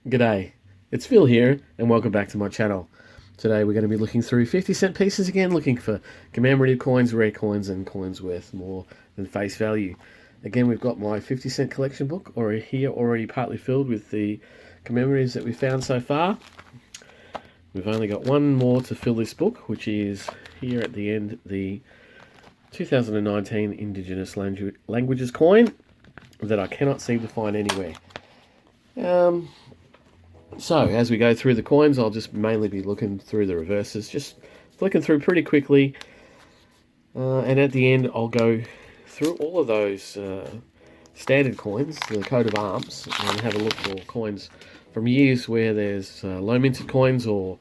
G'day, it's Phil here and welcome back to my channel. Today we're going to be looking through 50-cent pieces again, looking for commemorative coins, rare coins and coins worth more than face value. Again, we've got my 50-cent collection book already partly filled with the commemoratives that we found so far. We've only got one more to fill this book, which is here at the end, the 2019 Indigenous languages coin that I cannot seem to find anywhere. So as we go through the coins, I'll just mainly be looking through the reverses, just flicking through pretty quickly, and at the end I'll go through all of those standard coins, the coat of arms, and have a look for coins from years where there's low minted coins or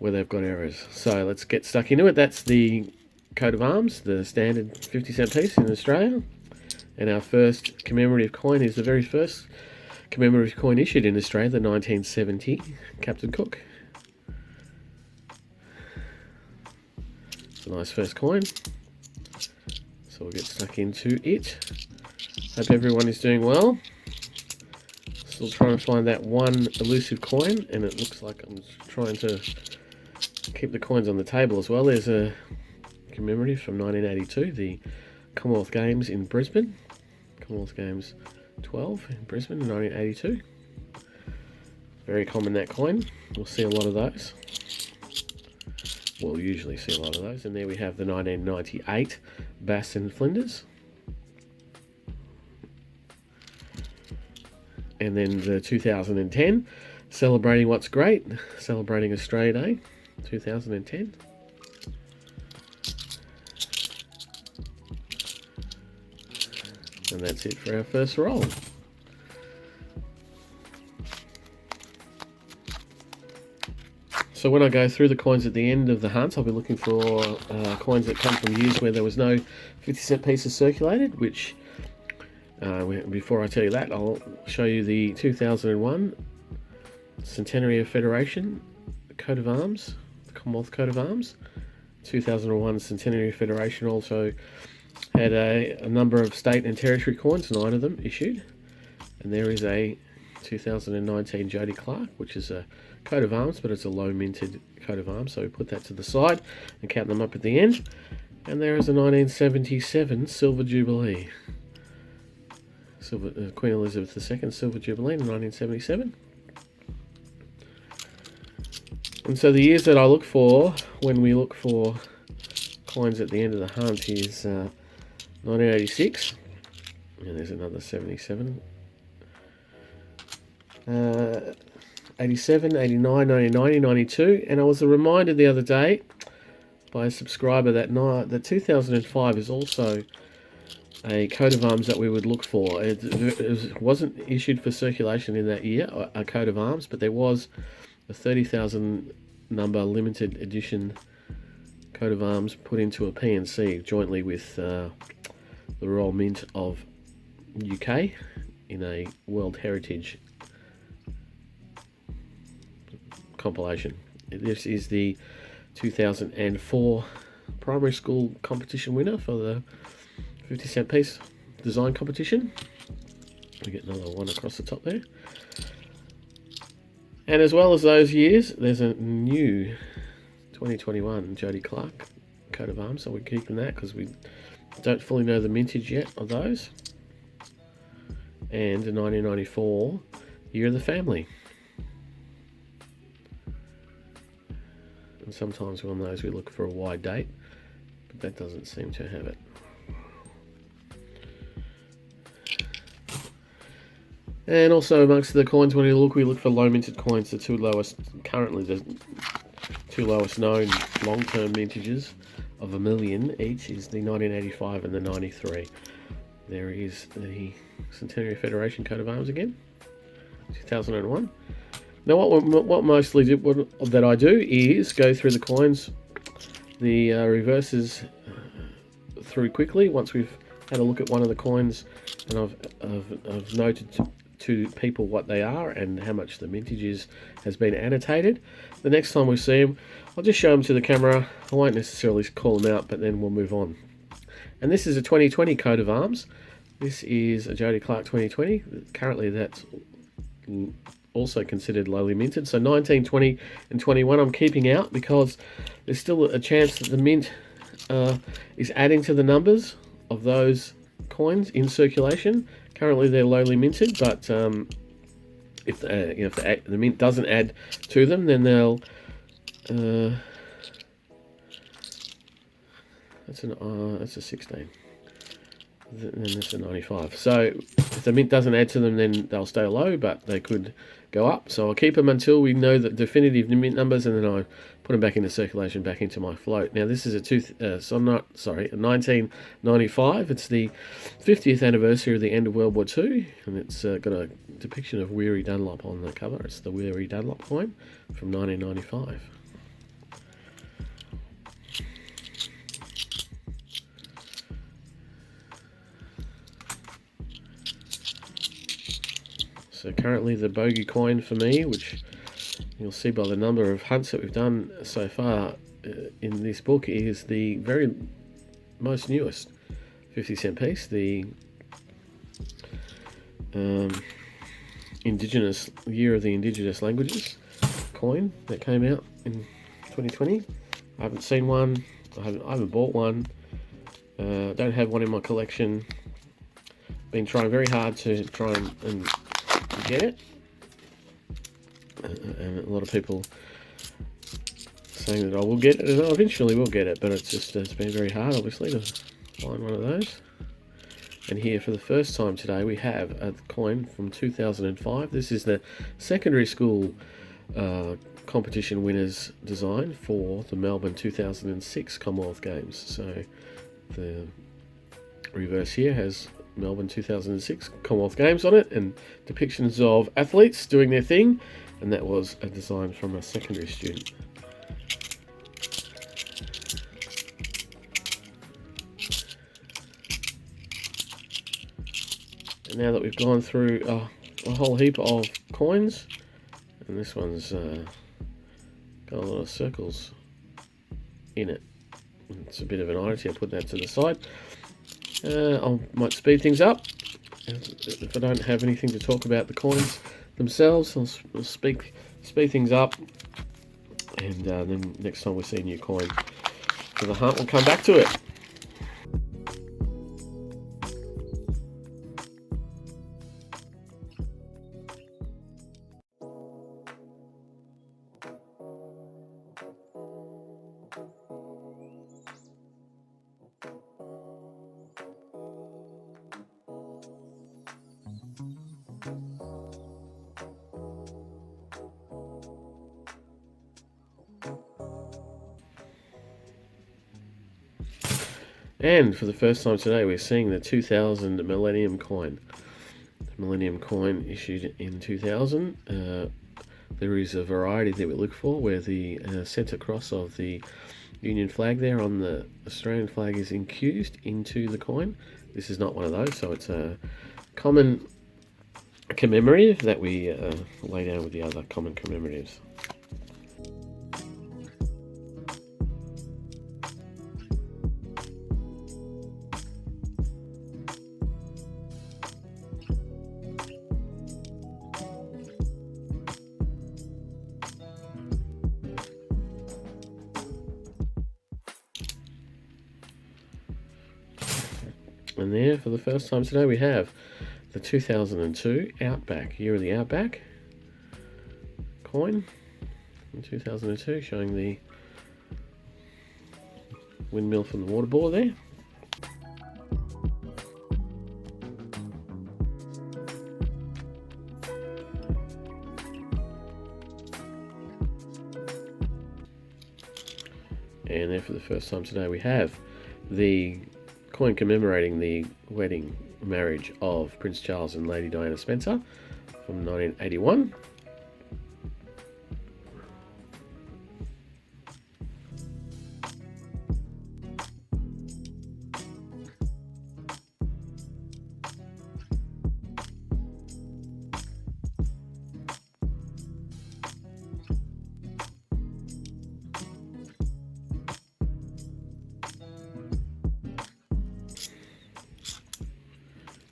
where they've got errors. So let's get stuck into it. That's the coat of arms, the standard 50-cent piece in Australia, and our first commemorative coin is the very first commemorative coin issued in Australia, the 1970 Captain Cook. It's a nice first coin, so we'll get stuck into it. Hope everyone is doing well. Still trying to find that one elusive coin, and it looks like I'm trying to keep the coins on the table as well. There's a commemorative from 1982, the Commonwealth Games in Brisbane. Commonwealth Games 12 in Brisbane in 1982. Very common, that coin. We'll see a lot of those. We'll usually see a lot of those. And there we have the 1998 Bass Flinders. And then the 2010 Celebrating What's Great, Celebrating Australia Day 2010. And that's it for our first roll. So when I go through the coins at the end of the hunt, I'll be looking for coins that come from years where there was no 50-cent pieces circulated, which, before I tell you that, I'll show you the 2001 Centenary of Federation coat of arms, the Commonwealth coat of arms. 2001 Centenary of Federation also had a number of state and territory coins, 9 of them issued. And there is a 2019 Jody Clark, which is a coat of arms, but it's a low minted coat of arms, so we put that to the side and count them up at the end. And there is a 1977 Silver Jubilee. Queen Elizabeth II Silver Jubilee in 1977. And so the years that I look for when we look for coins at the end of the hunt is 1986, and there's another 77, 87, 89, 1990, 92, and I was reminded the other day by a subscriber that 2005 is also a coat of arms that we would look for. It wasn't issued for circulation in that year, a coat of arms, but there was a 30,000 number limited edition coat of arms put into a PNC jointly with the Royal Mint of UK in a World Heritage compilation. This is the 2004 primary school competition winner for the 50-cent piece design competition. We get another one across the top there. And as well as those years, there's a new 2021 Jody Clark coat of arms, so we're keeping that because we don't fully know the mintage yet of those. And a 1994 Year of the Family. And sometimes on those we look for a wide date, but that doesn't seem to have it. And also amongst the coins, when we look for low minted coins. The two lowest, currently the two lowest known long-term mintages of $1 million each is the 1985 and the 93. There is the Centenary of Federation coat of arms again, 2001. Now what mostly that I do is go through the coins, the reverses through quickly once we've had a look at one of the coins, and I've noted to people what they are and how much the mintage has been annotated. The next time we see them, I'll just show them to the camera. I won't necessarily call them out, but then we'll move on. And this is a 2020 coat of arms. This is a Jody Clark 2020. Currently that's also considered lowly minted. So 19, 20 and 21 I'm keeping out because there's still a chance that the mint is adding to the numbers of those coins in circulation. Currently they're lowly minted, but if the mint doesn't add to them, then they'll that's a 16. And then there's a 95. So if the mint doesn't add to them, then they'll stay low, but they could go up. So I'll keep them until we know the definitive mint numbers, and then I put them back into circulation, back into my float. Now this is a 1995. It's the 50th anniversary of the end of World War II, and it's got a depiction of Weary Dunlop on the cover. It's the Weary Dunlop coin from 1995. So currently the bogey coin for me, which you'll see by the number of hunts that we've done so far in this book, is the very most newest 50-cent piece, the Indigenous Year of the Indigenous Languages coin that came out in 2020. I haven't seen one. I haven't bought one. Don't have one in my collection. Been trying very hard to try and get it, and a lot of people saying that I will get it, and I eventually will get it, but it's been very hard, obviously, to find one of those. And here for the first time today we have a coin from 2005. This is the secondary school competition winners design for the Melbourne 2006 Commonwealth Games. So the reverse here has Melbourne 2006 Commonwealth Games on it, and depictions of athletes doing their thing, and that was a design from a secondary student. And now that we've gone through a whole heap of coins, and this one's got a lot of circles in it, it's a bit of an oddity. I'll put that to the side. I might speed things up. If I don't have anything to talk about the coins themselves, I'll speed things up, and then next time we see a new coin for the hunt, we'll come back to it. And for the first time today, we're seeing the 2000 Millennium coin. The Millennium coin issued in 2000. There is a variety that we look for where the centre cross of the Union flag there on the Australian flag is infused into the coin. This is not one of those, so it's a common commemorative that we lay down with the other common commemoratives. And there, for the first time today, we have the 2002 Outback, Year of the Outback coin in 2002, showing the windmill from the water bore there. And there, for the first time today, we have the coin commemorating the marriage of Prince Charles and Lady Diana Spencer from 1981.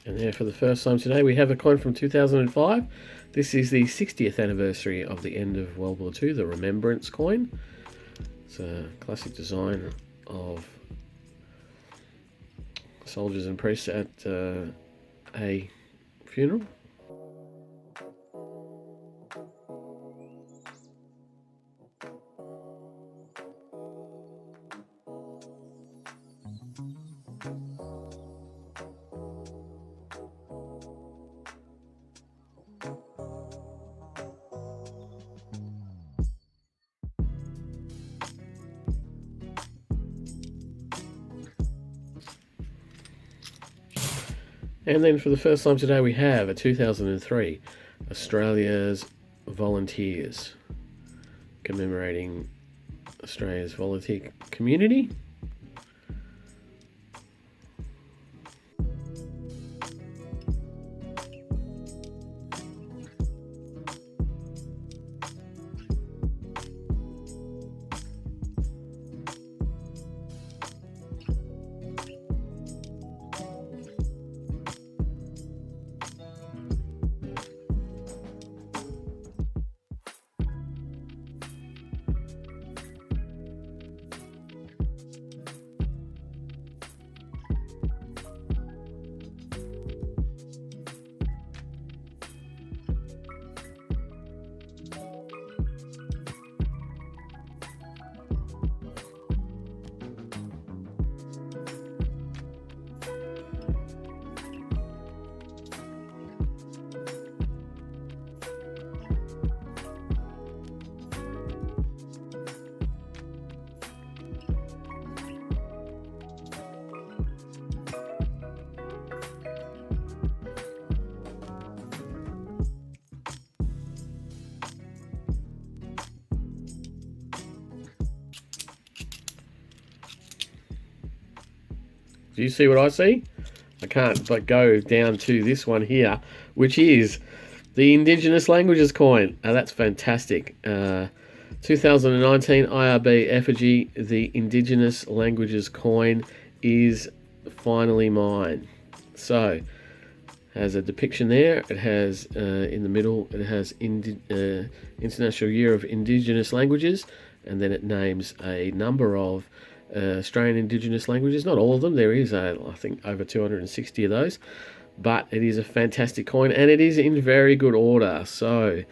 And there, for the first time today, we have a coin from 2005. This is the 60th anniversary of the end of World War II, the Remembrance coin. It's a classic design of soldiers and priests at a funeral. And then for the first time today we have a 2003 Australia's Volunteers, commemorating Australia's volunteer community. Do you see what I see? I can't but go down to this one here, which is the Indigenous languages coin. That's fantastic. 2019 IRB Effigy, the Indigenous languages coin is finally mine. So, has a depiction there. It has, in the middle, it has International Year of Indigenous Languages, and then it names a number of Australian Indigenous languages. Not all of them. There is, I think, over 260 of those. But it is a fantastic coin, and it is in very good order. So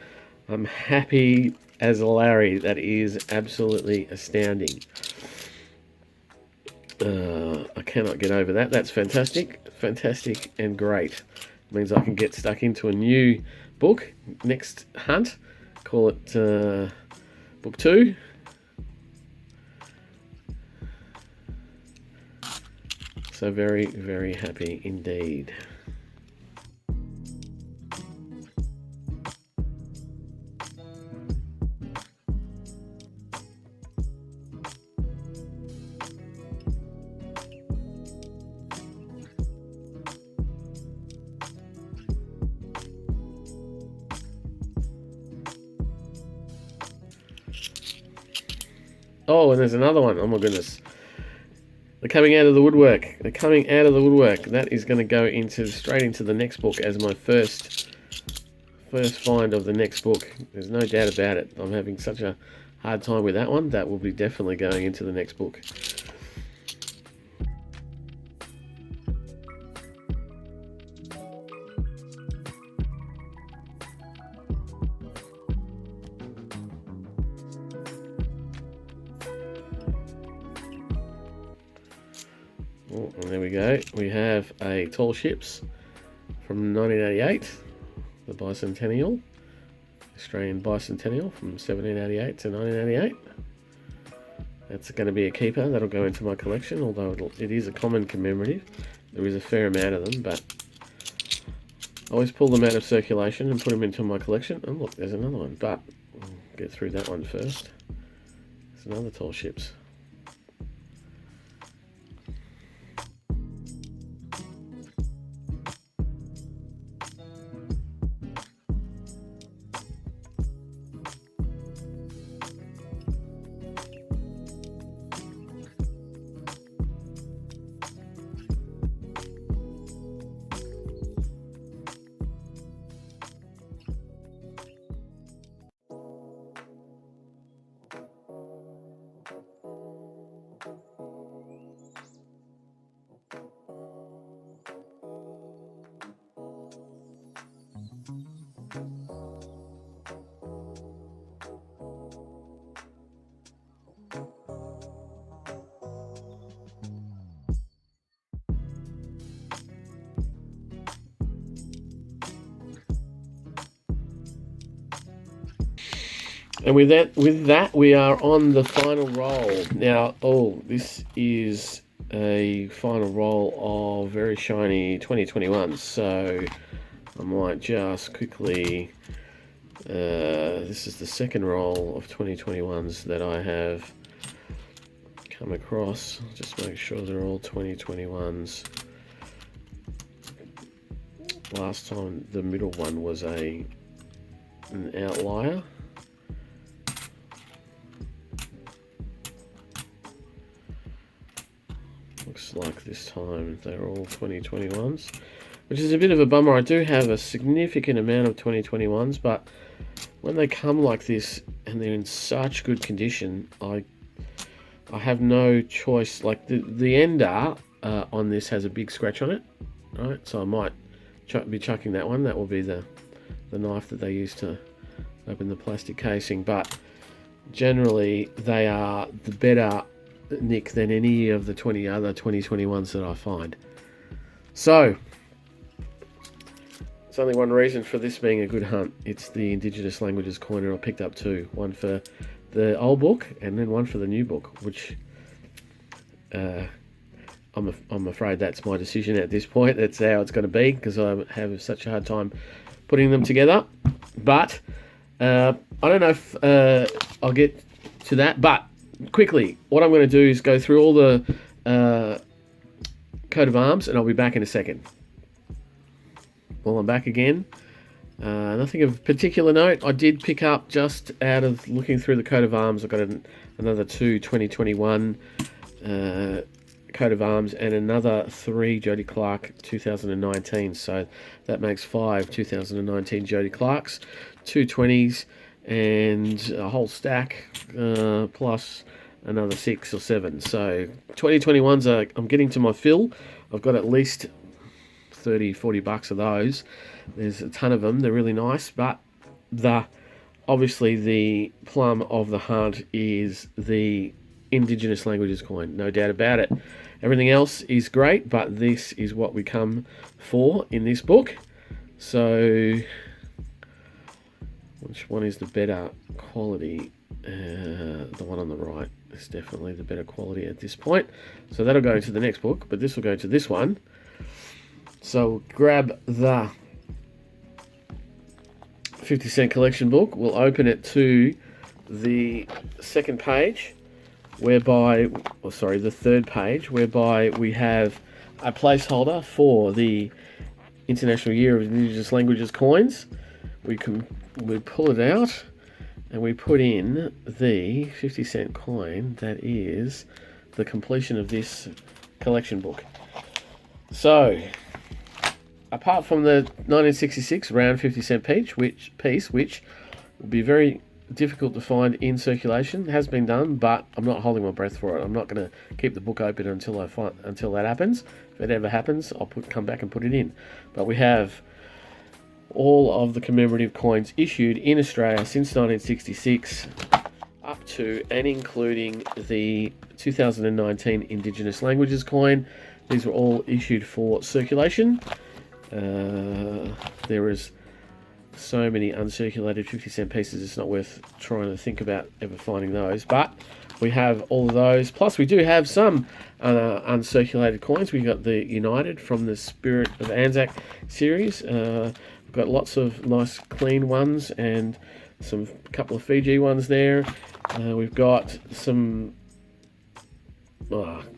I'm happy as Larry. That is absolutely astounding. I cannot get over that. That's fantastic. Fantastic and great. It means I can get stuck into a new book. Next hunt. Call it book 2. So very, very happy indeed. Oh, and there's another one. Oh my goodness. They're coming out of the woodwork. They're coming out of the woodwork. That is going to go straight into the next book as my first find of the next book. There's no doubt about it. I'm having such a hard time with that one. That will be definitely going into the next book. Oh, and there we go. We have a Tall Ships from 1988, the Bicentennial, Australian Bicentennial from 1788 to 1988. That's going to be a keeper. That'll go into my collection, although it is a common commemorative. There is a fair amount of them, but I always pull them out of circulation and put them into my collection. And look, there's another one, but we'll get through that one first. There's another Tall Ships. And with that, we are on the final roll. Now, this is a final roll of very shiny 2021s. So I might just quickly... this is the second roll of 2021s that I have come across. Just make sure they're all 2021s. Last time the middle one was an outlier. Looks like this time they're all 2021s, which is a bit of a bummer. I do have a significant amount of 2021s, but when they come like this and they're in such good condition, I have no choice. Like the ender on this has a big scratch on it, right? So I might be chucking that one. That will be the knife that they use to open the plastic casing. But generally, they are the better nick than any of the 20 other 2021s that I find. So it's only one reason for this being a good hunt. It's the Indigenous languages coin, and I picked up two. One for the old book and then one for the new book, which I'm afraid that's my decision at this point. That's how it's going to be, because I have such a hard time putting them together. But I don't know if I'll get to that. But quickly, what I'm going to do is go through all the coat of arms, and I'll be back in a second. Well, I'm back again. Nothing of particular note. I did pick up, just out of looking through the coat of arms, I've got another two 2021 coat of arms and another 3 Jody Clark 2019. So that makes 5 2019 Jody Clarks, 2 20s, and a whole stack plus another 6 or 7. So 2021s I'm getting to my fill. I've got at least 30-40 bucks of those. There's a ton of them. They're really nice, but obviously the plum of the hunt is the Indigenous languages coin, no doubt about it. Everything else is great, but this is what we come for in this book. So which one is the better quality? The one on the right is definitely the better quality at this point. So that'll go into the next book, but this will go to this one. So grab the 50-cent collection book. We'll open it to the second page, the third page, whereby we have a placeholder for the International Year of Indigenous Languages coins. We pull it out and we put in the 50-cent coin that is the completion of this collection book. So, apart from the 1966 round 50-cent piece, which will be very difficult to find in circulation, has been done, but I'm not holding my breath for it. I'm not going to keep the book open until that happens. If it ever happens, I'll come back and put it in. But we have all of the commemorative coins issued in Australia since 1966, up to and including the 2019 Indigenous languages coin. These were all issued for circulation. There is so many uncirculated 50-cent pieces, it's not worth trying to think about ever finding those. But we have all of those. Plus, we do have some uncirculated coins. We got the United from the Spirit of Anzac series. We've got lots of nice clean ones and a couple of Fiji ones there. We've got some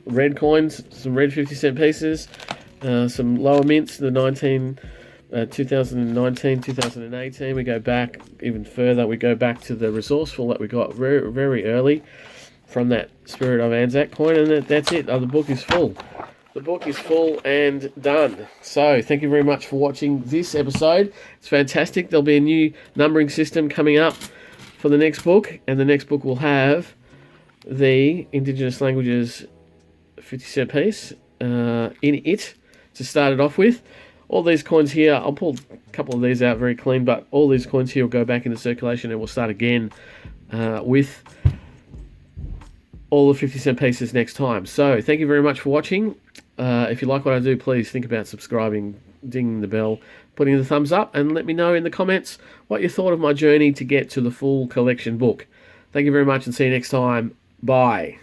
red coins, some red 50-cent pieces, some lower mints, the 2019, 2018. We go back even further. We go back to the resourceful that we got very, very early from that Spirit of Anzac coin, and that's it. The book is full. The book is full and done. So thank you very much for watching this episode. It's fantastic. There'll be a new numbering system coming up for the next book, and the next book will have the Indigenous languages 50-cent piece in it to start it off with. All these coins here, I'll pull a couple of these out very clean, but all these coins here will go back into circulation, and we'll start again with all the 50-cent pieces next time. So thank you very much for watching. If you like what I do, please think about subscribing, dinging the bell, putting the thumbs up, and let me know in the comments what you thought of my journey to get to the full collection book. Thank you very much, and see you next time. Bye.